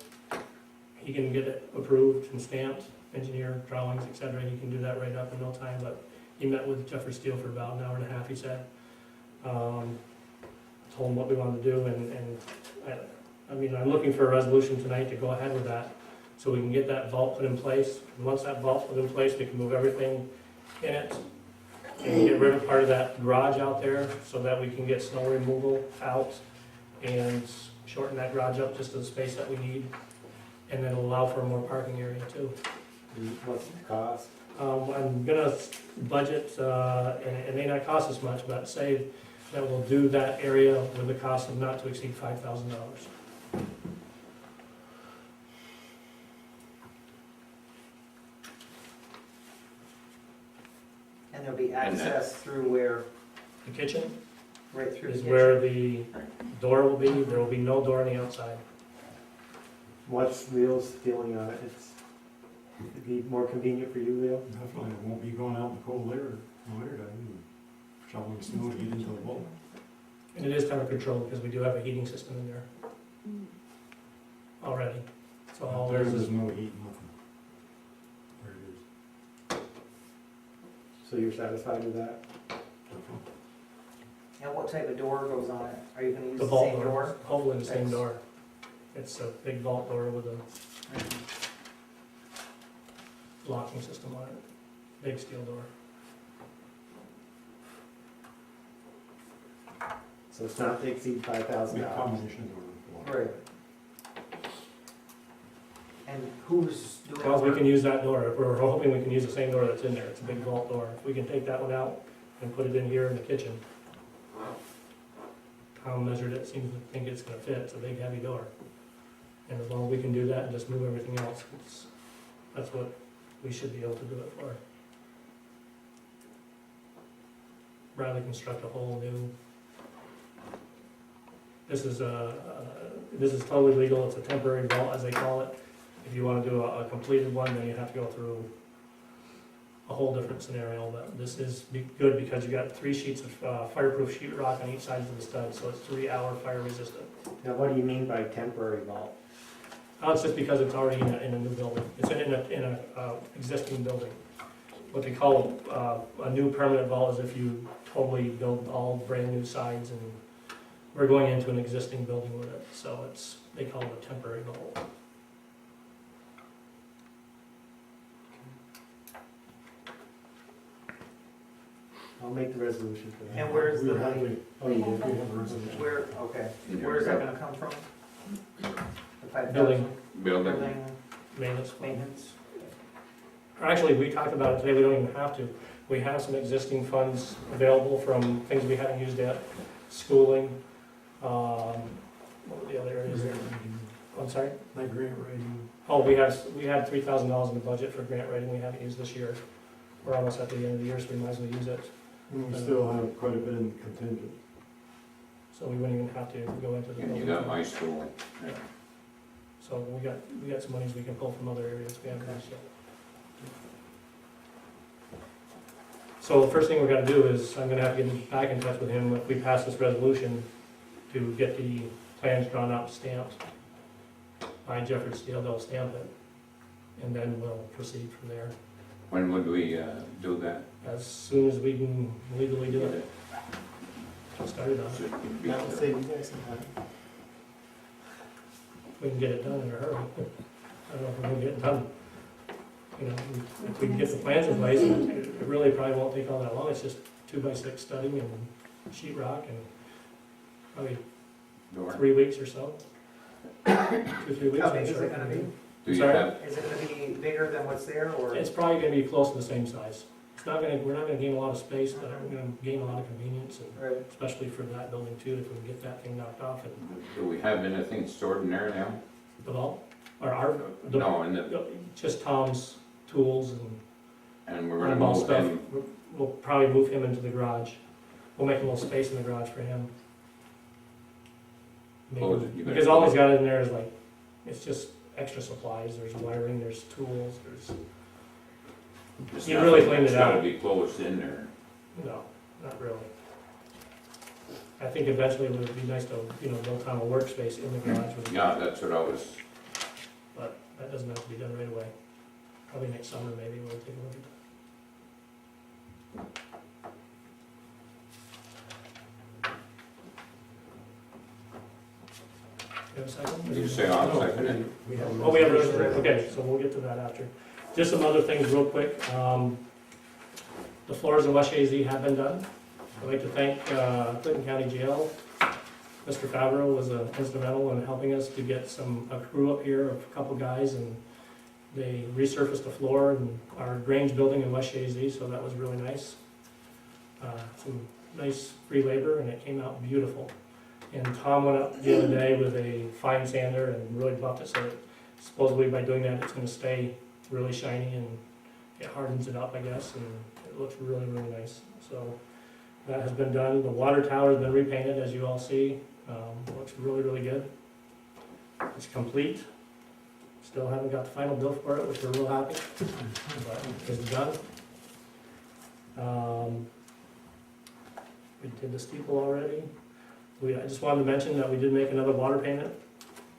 He can get it approved and stamped, engineer drawings, etc. He can do that right up in no time, but he met with Jeffrey Steele for about an hour and a half, he said. Told him what we wanted to do, and I mean, I'm looking for a resolution tonight to go ahead with that, so we can get that vault put in place. And once that vault's put in place, we can move everything in it, and get rid of part of that garage out there, so that we can get snow removal out, and shorten that garage up just to the space that we need, and then allow for a more parking area too. What's the cost? I'm gonna budget, and it may not cost us much, but say that we'll do that area with the cost of not to exceed $5,000. And there'll be And that- access through where, The kitchen right through the is kitchen? where the door will be. There will be no door on the outside. What's Leo's feeling on it? It'd be more convenient for you, Leo? Definitely, it won't be going out in the cold air, no air time, and shoveling snow to get into the vault. And it is kind of controlled because we do have a heating system in there already. So all There there's is is, no heat, nothing. There it is. So you're satisfied with that? Definitely. And what type of door goes on it? Are you gonna use the the vault same door, door? hopefully the same Thanks. door. It's a big vault door with a locking system on it, big steel door. So it's not to exceed $5,000. Big combination door. Right. And who's doing Well, we work? can use that door, we're hoping we can use the same door that's in there, it's a big vault door. If we can take that one out and put it in here in the kitchen. Tom measured it, seems to think it's gonna fit, it's a big heavy door. And as long as we can do that and just move everything else, that's what we should be able to do it for. Rather than construct a whole new. This is totally legal, it's a temporary vault as they call it. If you wanna do a completed one, then you have to go through a whole different scenario, but this is good because you got 3 sheets of fireproof sheetrock on each side of the stud, so it's 3-hour fire resistant. Now, what do you mean by temporary vault? It's just because it's already in a new building, it's in a existing building. What they call a new permanent vault is if you totally build all brand new sides, and we're going into an existing building with it, so they call it a temporary vault. I'll make the resolution for that. And where's the We have money? to- Oh, you did? We have a resolution. Where, okay, in your where's that gonna come from? The 5,000? Building. building, Building Maintenance. maintenance? Or actually, we talked about it today, we don't even have to. We have some existing funds available from things we haven't used yet, schooling, what were the other areas there? I'm sorry? Like grant writing. Oh, we had $3,000 in the budget for grant writing we haven't used this year. We're almost at the end of the year, so we might as well use it. And we still have quite a bit in contingent. So we wouldn't even have to go into the and you building. got my school. So we got some monies we can pull from other areas we haven't used yet. So the first thing we're gonna do is, I'm gonna have to get back in touch with him if we pass this resolution to get the plans drawn out and stamped. by Jefford Steel, they'll stamp it, and then we'll proceed from there, When would we, do that? as soon as we can legally do it. Started on it. Should be- That will save you guys some time. We can get it done in a hurry. I don't know if we're gonna get it done. You know, if we can get the plans in place, it really probably won't take all that long, it's just 2x6 studding and sheet rock and probably Door. 3 weeks or so. 2-3 weeks, How I'm big is sure. it gonna be? Do you Sorry? have, Is it gonna be bigger than what's there, or? It's probably gonna be close to the same size. We're not gonna gain a lot of space, but we're gonna gain a lot of convenience, and Right. especially for that building too, if we can get that thing knocked off and do we have anything stored in there now? the vault, or No, in the, just Tom's tools and we're gonna and ball move stuff. them, We'll probably move him into the garage. We'll make a little space in the garage for him. Close it, you Because gotta all he's close got in there is like, it's just extra supplies, there's wiring, there's tools, there's, it's You really nothing cleaned it that's gotta out. be closed in there. no, not really. I think eventually it would be nice to, build time a workspace in the garage, Yeah, that's what I was, but that doesn't have to be done right away. Probably next summer maybe we'll take a look at that. You have a second? did you say I'll second it? We have. Oh, we have, okay, so we'll get to that after. Just some other things real quick. The floors in West Chazy have been done. I'd like to thank Clinton County Jail. Mr. Favreau was instrumental in helping us to get a crew up here, a couple guys, and they resurfaced the floor in our Grange building in West Chazy, so that was really nice. Some nice free labor, and it came out beautiful. And Tom went up the other day with a fine sander and really buffed it, so that supposedly by doing that, it's gonna stay really shiny and it hardens it up, I guess, and it looks really, really nice. So that has been done. The water tower has been repainted, as you all see. Looks really, really good. It's complete. Still haven't got the final bill for it, which we're real happy, but it's done. We did the steeple already. I just wanted to mention that we did make another water payment.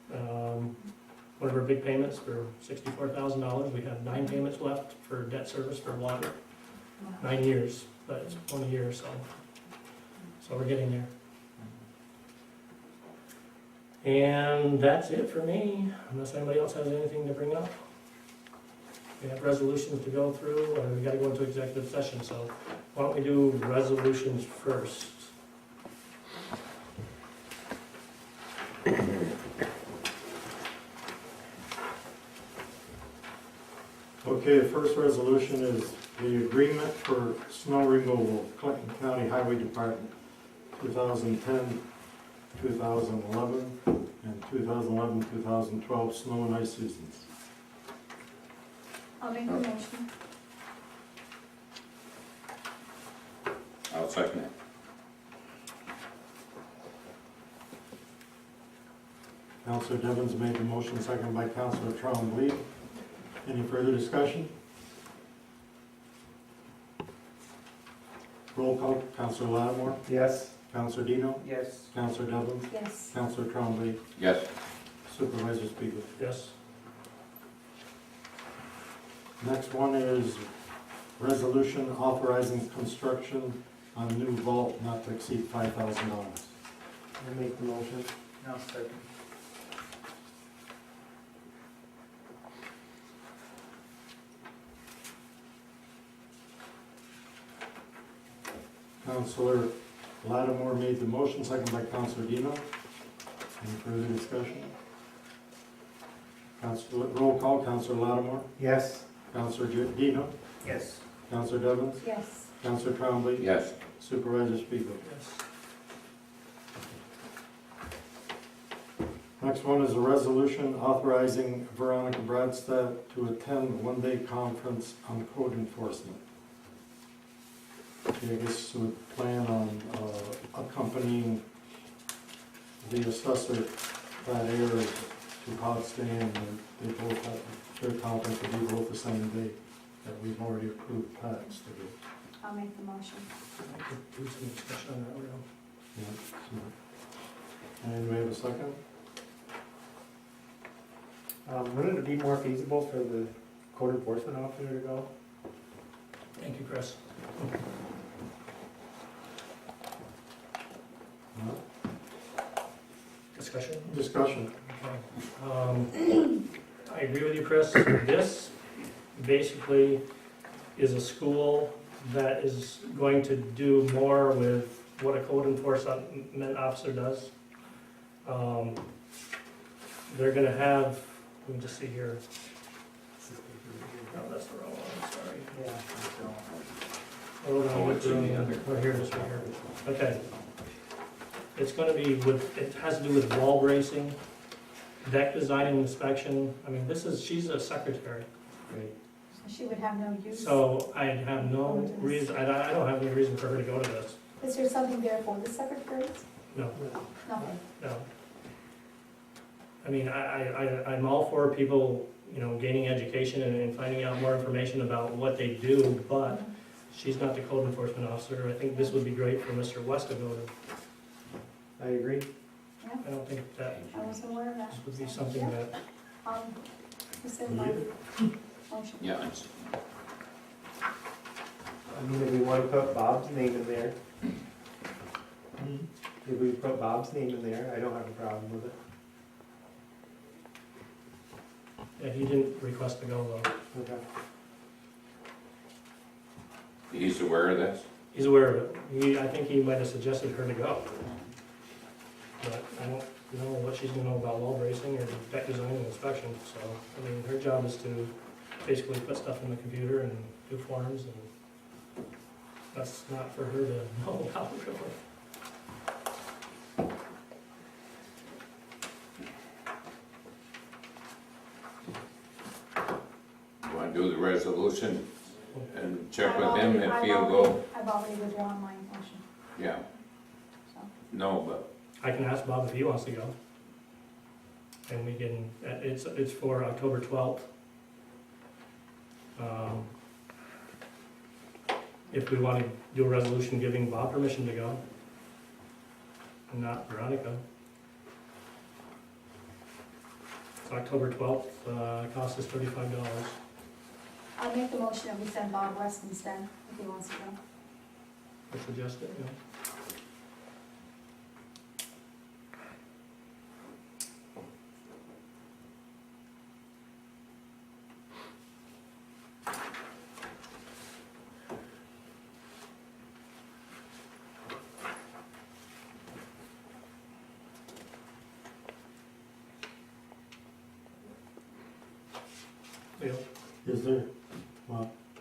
One of our big payments for $64,000. We have 9 payments left for debt service for water. 9 years, but it's 1 year, so we're getting there. And that's it for me, unless anybody else has anything to bring up. We have resolutions to go through, and we gotta go into executive session, so why don't we do resolutions first? Okay, the first resolution is the agreement for snow removal, Clinton County Highway Department, 2010, 2011, and 2011, 2012 snow and ice seasons. I'll make the motion. I'll second it. Counselor Devens made the motion, seconded by Counselor Trombley. Any further discussion? Roll call, Counselor Lattimore, Yes. Counselor Dino, Yes. Counselor Devens, Yes. Counselor Trombley, Yes, Supervisor Spiegel. Yes. Next one is resolution authorizing construction on new vault not to exceed $5,000. I make the motion. No, second. Counselor Lattimore made the motion, seconded by Counselor Dino. Any further discussion? Roll call, Counselor Lattimore, Yes. Counselor Dino, Yes. Counselor Devens, Yes. Counselor Trombley, yes, Supervisor Spiegel. Yes. Next one is a resolution authorizing Veronica Bradstad to attend a one-day conference on code enforcement. Okay, I guess we plan on accompanying the assessor that area to Potsdam, and they both have, their conference will be both the same day that we've already approved Pat's to do. I'll make the motion. I could do some discussion on that, real. Yeah, so- And we have a second? Wouldn't it be more feasible for the code enforcement officer to go? Thank you, Chris. Discussion? Discussion. I agree with you, Chris. This basically is a school that is going to do more with what a code enforcement officer does. They're gonna have, let me just see here. No, that's the wrong one, sorry. Yeah. Oh, no, What's in the it's, other? right here, this right here. Okay. It's gonna be with, it has to do with wall bracing, deck design and inspection. I mean, she's a secretary. Right. So she would have no use. So I have no reason, I don't have any reason for her to go to this. Is there something there for the secretaries? No, Nothing. no. I mean, I'm all for people, gaining education and finding out more information about what they do, but she's not the code enforcement officer. I think this would be great for Mr. West to go to. I agree. I don't think that I wasn't aware of that. this would be something that, It's in my motion. Yeah, it's, I mean, if we want to put Bob's name in there, if we put Bob's name in there, I don't have a problem with it. yeah, he didn't request to go though. Okay. he's aware of this? He's aware of it. I think he might have suggested her to go. But I don't know what she's gonna know about wall bracing or deck design and inspection, so, I mean, her job is to basically put stuff in the computer and do forms, and that's not for her to know about, really. You wanna do the resolution and check with I've him already- if he'll go? I've already withdrawn my motion, Yeah, so. no, but I can ask Bob if he wants to go. And we can, it's for October 12th. If we want to do a resolution giving Bob permission to go, and not Veronica. It's October 12th, cost is $35. I'll make the motion that we send Bob West instead, if he wants to go. I suggest it, Is there,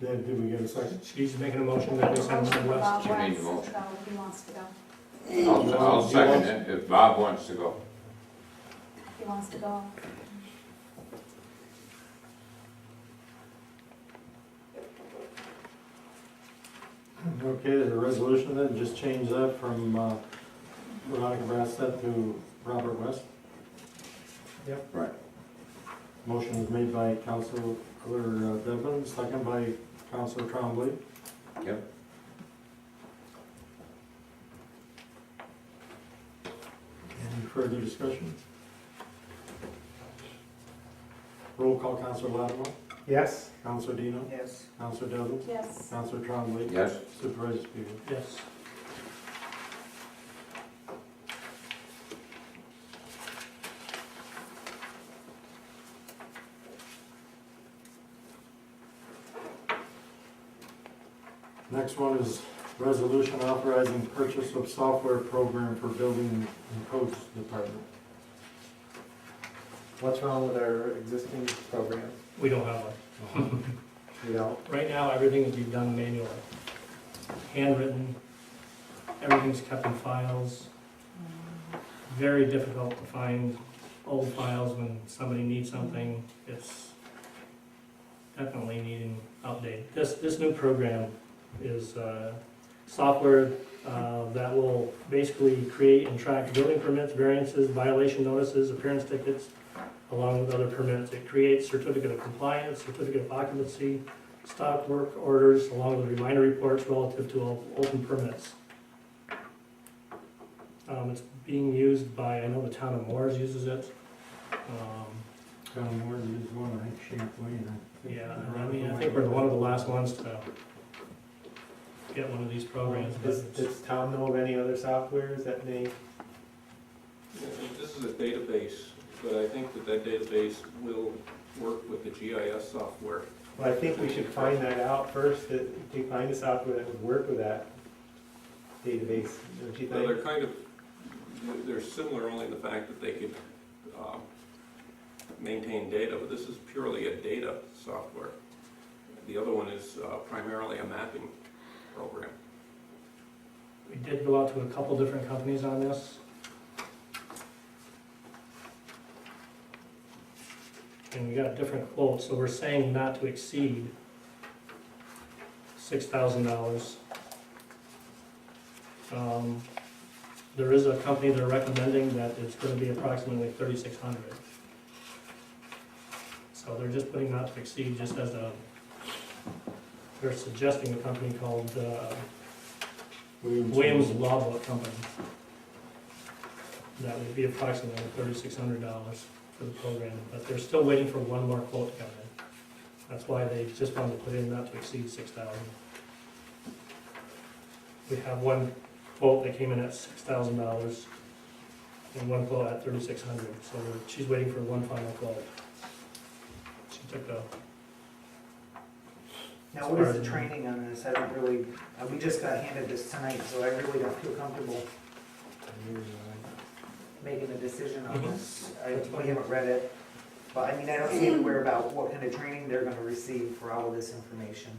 did we get a second? She's making a motion that we send Motion Bob for West. Bob She made West the motion. to go if he wants to go. I'll second it if Bob wants to go. If he wants to go. Okay, there's a resolution then, just change that from Veronica Brassad to Robert West. Right. Motion was made by Councilor Devlin, second by Councilor Trombley. Yep. Any further discussion? Roll call, Councilor Latimer, Yes? Councilor Dino, Yes. Councilor Devlin, Yes. Councilor Trombley, Yes, Supervisor Speaker. Yes. Next one is resolution authorizing purchase of software program for building and codes department. What's wrong with our existing program? We don't have one. You know, Right now, everything is being done manually. Handwritten, everything's kept in files. Very difficult to find old files when somebody needs something. It's definitely needing update. This new program is software that will basically create and track building permits, variances, violation notices, appearance tickets, along with other permits. It creates certificate of compliance, certificate of occupancy, stock work orders, along with reminder reports relative to all open permits. It's being used by, I know the town of Morris uses it. Scanmore, there's one, I think Champlain, I think. Yeah, I mean, I think we're one of the last ones to get one of these programs. Does Tom know of any other softwares that may, This is a database, but I think that database will work with the GIS software. well, I think we should find that out first, that we find a software that would work with that database, don't you Well, think? they're similar only in the fact that they could maintain data, but this is purely a data software. The other one is primarily a mapping program. We did go out to a couple different companies on this. And we got different quotes, so we're saying not to exceed $6,000. There is a company they're recommending that it's gonna be approximately 3,600. So they're just putting not to exceed just as a, they're suggesting a company called Williams Law Book Company. That would be approximately $3,600 for the program, but they're still waiting for one more quote to come in. That's why they just wanted to put in not to exceed 6,000. We have one quote that came in at $6,000 and one quote at 3,600. So she's waiting for one final quote. She took a, Now, what is the training on this? I don't really, we just got handed this tonight, so I really don't feel comfortable making a decision on this. We haven't read it, but I mean, I don't see anywhere about what kind of training they're gonna receive for all of this information.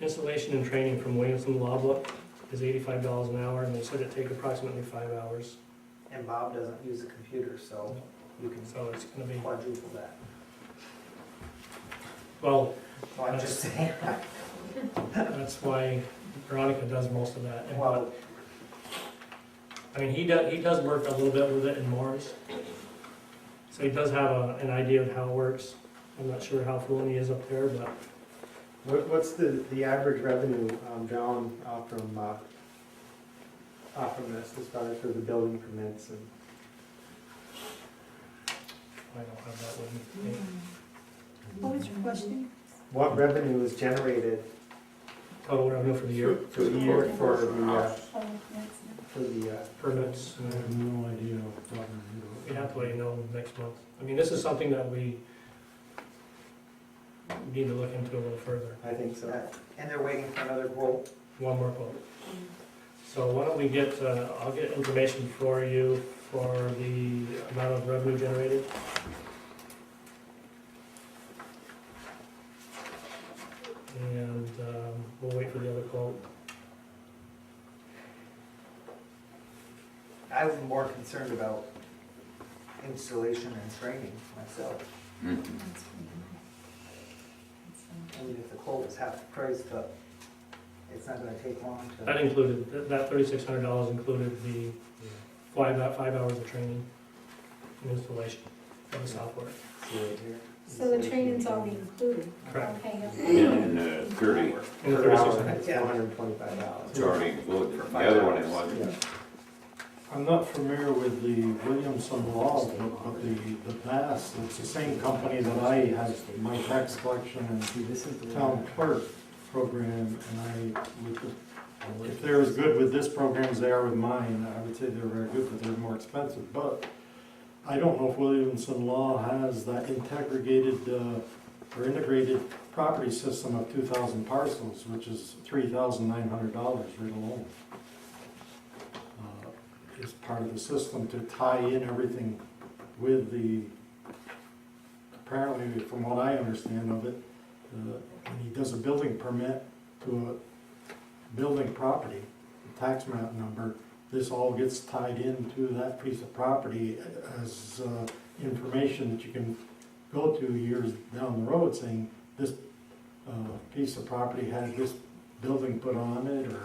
installation and training from Williamson Law Book is $85 an hour, and they said it'd take approximately 5 hours. And Bob doesn't use a computer, so you can So it's gonna be, quadruple that. well, Well, I'm just saying, that's why Veronica does most of that. And well, I mean, he does work a little bit with it in Morris. So he does have an idea of how it works. I'm not sure how fluent he is up there, but What's the average revenue, John, off from this, as far as for the building permits and? I don't have that with me. What was your question? What revenue is generated Total revenue for the year, for the year for the, Oh, that's for the, permits. I have no idea off the top of my We head. have to let you know next month. I mean, this is something that we need to look into a little further. I think so. and they're waiting for another quote. One more quote. So why don't we get, I'll get information for you for the amount of revenue generated. And we'll wait for the other quote. I was more concerned about installation and training myself. Mhm. I mean, if the quote was half the price, but it's not gonna take long That to. included, that $3,600 included the 5 hours of training and installation of the software. See right here. So the training's already included? Correct. Okay. And 30, And the Per hour, 3,600. it's $425. it's already included. The other one it wasn't. Yeah. I'm not familiar with the Williamson Law, but the VAS, it's the same company that I have my tax collection and This is the town clerk program, and if they're as good with this program as they are with mine, I would say they're very good, but they're more expensive. But I don't know if Williamson Law has that integrated property system of 2,000 parcels, which is $3,900 right alone. Is part of the system to tie in everything with the, apparently, from what I understand of it, when he does a building permit to a building property, the tax map number, this all gets tied into that piece of property as information that you can go to years down the road saying, this piece of property had this building put on it, or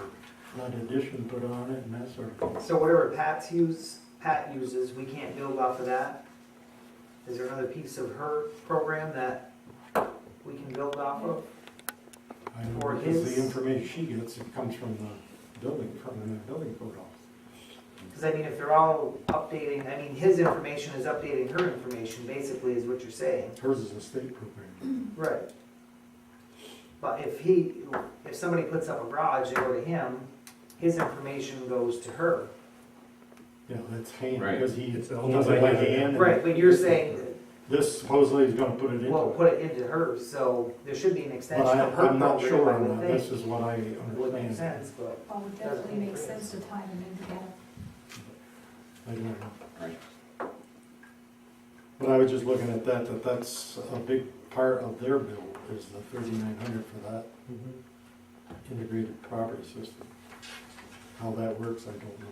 that addition put on it, and that sort of thing. So whatever Pat uses, we can't build off of that? Is there another piece of her program that we can build off of? I know For because his- the information she gets, it comes from the building code office. Because I mean, if they're all updating, I mean, his information is updating her information, basically, is what you're saying. Hers is a state program. Right. But if somebody puts up a garage, they go to him, his information goes to her. Yeah, that's hand, Right. because he It's does all it by by hand. hand. Right, but you're saying, This supposedly is gonna put it into well, it. put it into hers, so there should be an But extension of her I'm not program, sure I on would that, think. this is what I It would make understand. sense, but. Well, it definitely makes sense to tie them in together. I don't know. Right. But I was just looking at that's a big part of their bill, is the 3,900 for that integrated property system. How that works, I don't know.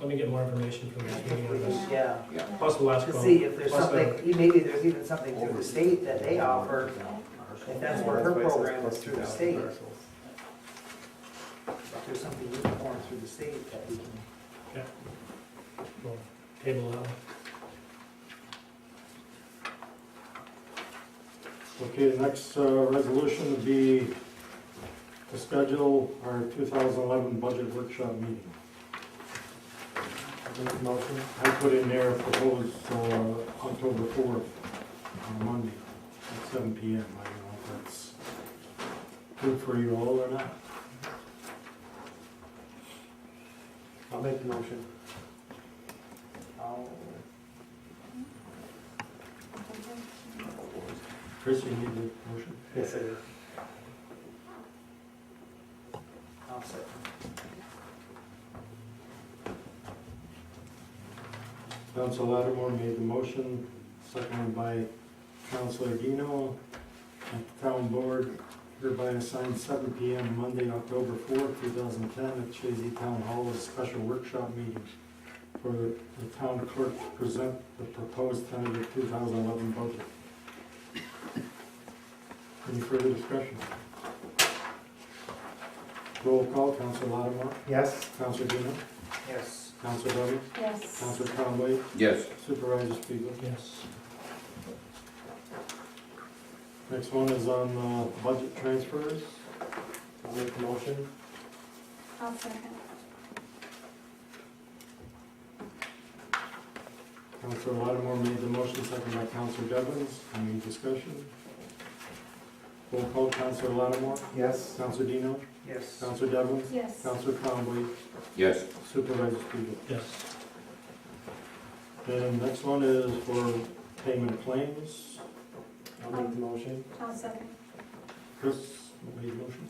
Let me get more information from this meeting on this. Yeah, Plus the last to call. see if there's Plus the- something, maybe there's even something through the state that they offer, if that's where her program is through the state. If there's something uniform through the state that we can. We'll table that one. Okay, the next resolution would be to schedule our 2011 budget workshop meeting. Motion. I put in there proposed October 4th, on Monday, at 7 PM. I don't know if that's good for you all or not. I'll make the motion. Chris, you need the motion? Yes, I do. I'll second. Council Lattimore made the motion, seconded by Councilor Dino. At the town board, hereby assigned 7 PM Monday, October 4th, 2010, at Chazy Town Hall, a special workshop meeting for the town clerk to present the proposed tentative 2011 budget. Any further discussion? Roll call, Council Lattimore, Yes? Councilor Dino, Yes. Councilor Devlin, Yes. Councilor Conway, Yes. Supervisor Spiegel. Yes. Next one is on budget transfers. I'll make the motion. I'll second. Councilor Lattimore made the motion, seconded by Councilor Devlin. Any discussion? Roll call, Councilor Lattimore, Yes? Councilor Dino, Yes. Councilor Devlin, Yes. Councilor Conway, Yes. Supervisor Spiegel. Yes. And next one is for payment of claims. I'll make the motion. I'll second. Chris made the motion.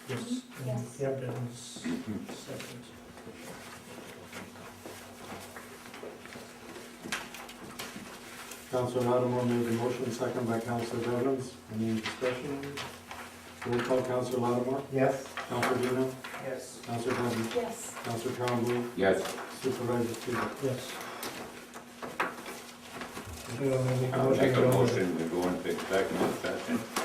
Yes. Yes. Yep. Devon's second. Councilor Lattimore made the motion, seconded by Councilor Devlin. Any discussion? Roll call, Councilor Lattimore, Yes? Councilor Dino, Yes. Councilor Devlin, Yes. Councilor Conway, Yes. Supervisor Spiegel. Yes. I'll make a motion to go into executive session.